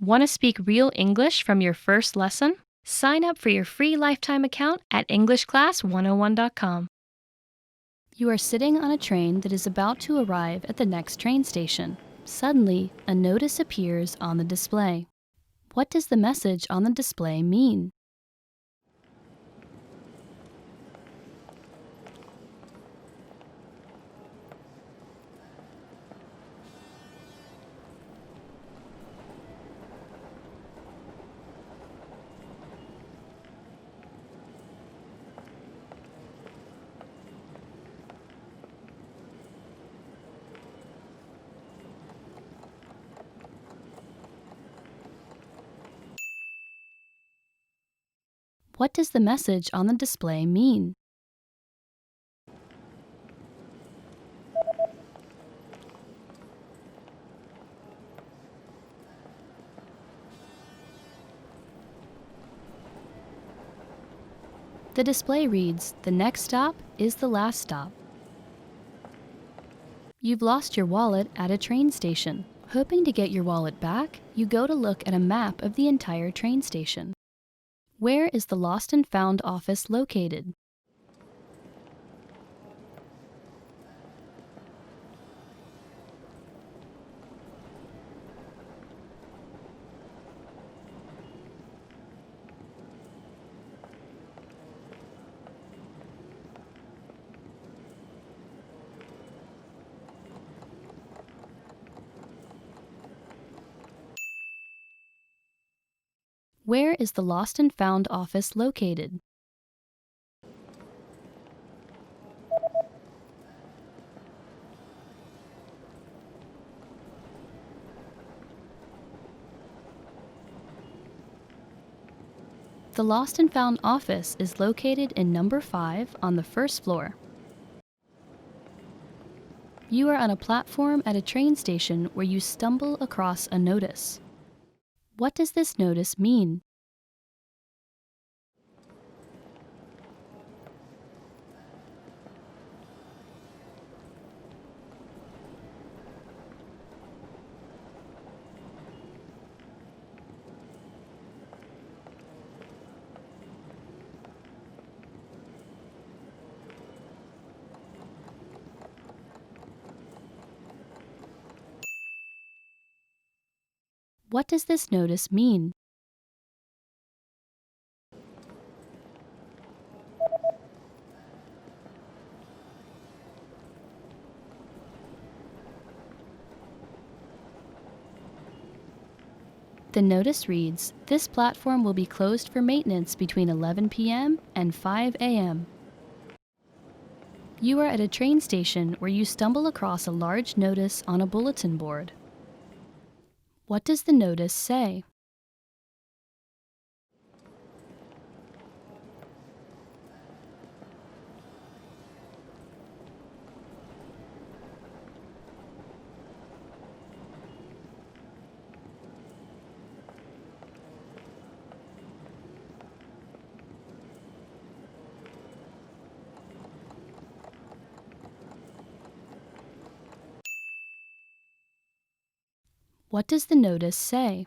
Want to speak real English from your first lesson? Sign up for your free lifetime account at EnglishClass101.com. You are sitting on a train that is about to arrive at the next train station. Suddenly, a notice appears on the display. What does the message on the display mean? What does the message on the display mean? The display reads, "The next stop is the last stop." You've lost your wallet at a train station. Hoping to get your wallet back, you go to look at a map of the entire train station. Where is the Lost and Found office located? Where is the Lost and Found office located? The Lost and Found office is located in number 5 on the first floor. You are on a platform at a train station where you stumble across a notice. What does this notice mean? What does this notice mean? The notice reads, "This platform will be closed for maintenance between 11 p.m. and 5 a.m. You are at a train station where you stumble across a large notice on a bulletin board. What does the notice say? What does the notice say?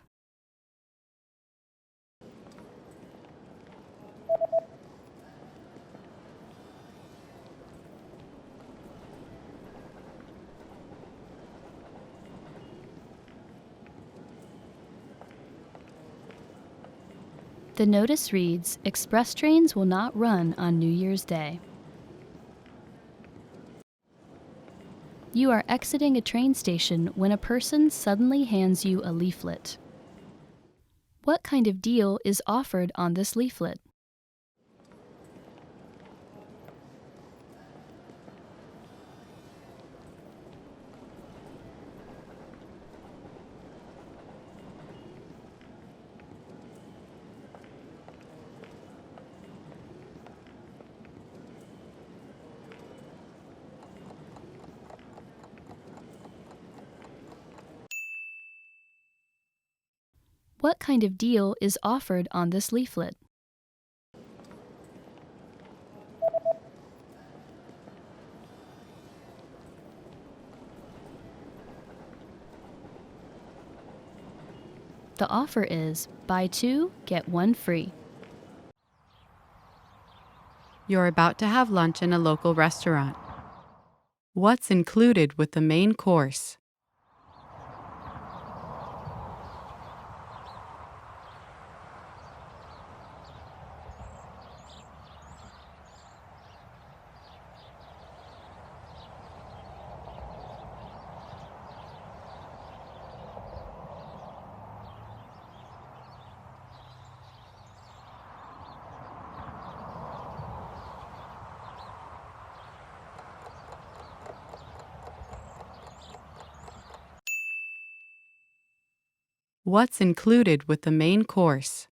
The notice reads, "Express trains will not run on New Year's Day." You are exiting a train station when a person suddenly hands you a leaflet. What kind of deal is offered on this leaflet? What kind of deal is offered on this leaflet? The offer is buy 2, get 1 free. You're about to have lunch in a local restaurant. What's included with the main course? What's included with the main course?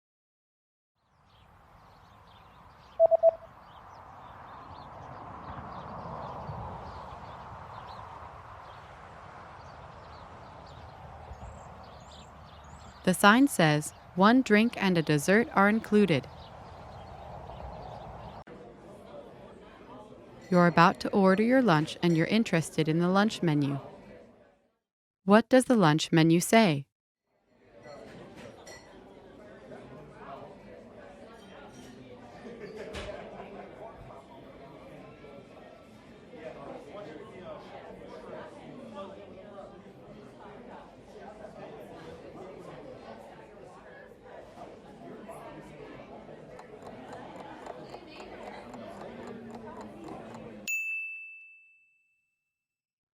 The sign says, 1 drink and a dessert are included. You're about to order your lunch and you're interested in the lunch menu. What does the lunch menu say?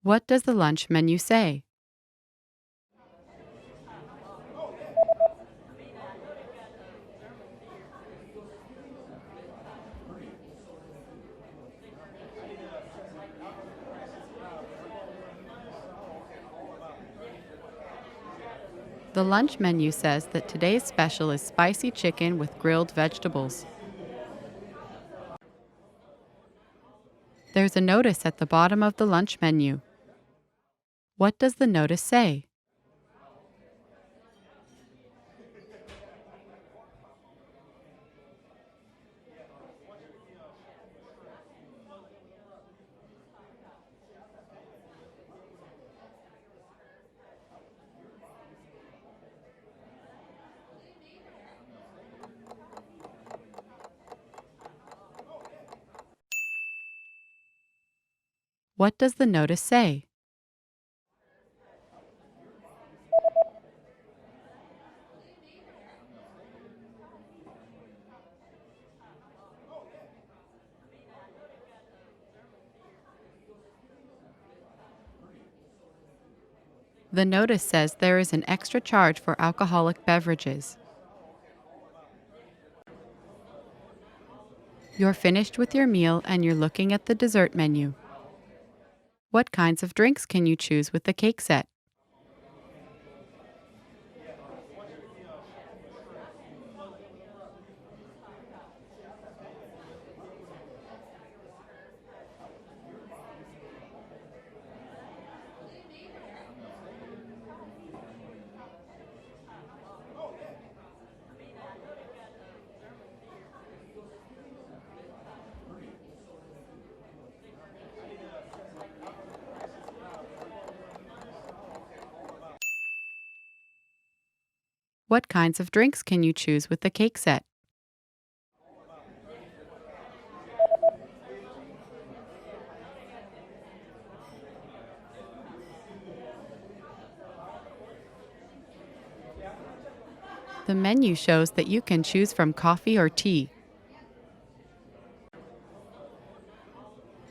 What does the lunch menu say? The lunch menu says that today's special is spicy chicken with grilled vegetables. There's a notice at the bottom of the lunch menu. What does the notice say? What does the notice say? The notice says there is an extra charge for alcoholic beverages. You're finished with your meal and you're looking at the dessert menu. What kinds of drinks can you choose with the cake set? What kinds of drinks can you choose with the cake set? The menu shows that you can choose from coffee or tea.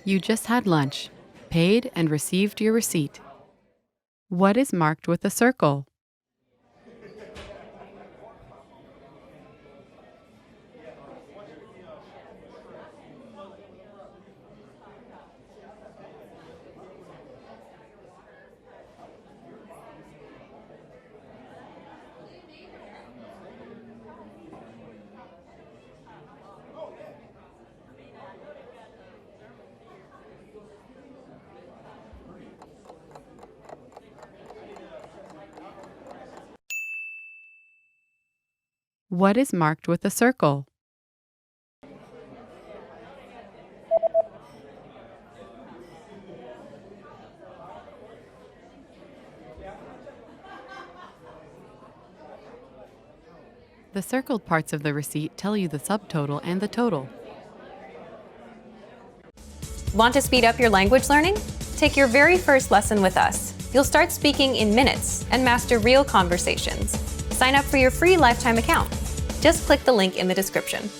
You just had lunch, paid and received your receipt. What is marked with a circle? What is marked with a circle? The circled parts of the receipt tell you the subtotal and the total. Want to speed up your language learning? Take your very first lesson with us. You'll start speaking in minutes and master real conversations. Sign up for your free lifetime account. Just click the link in the description.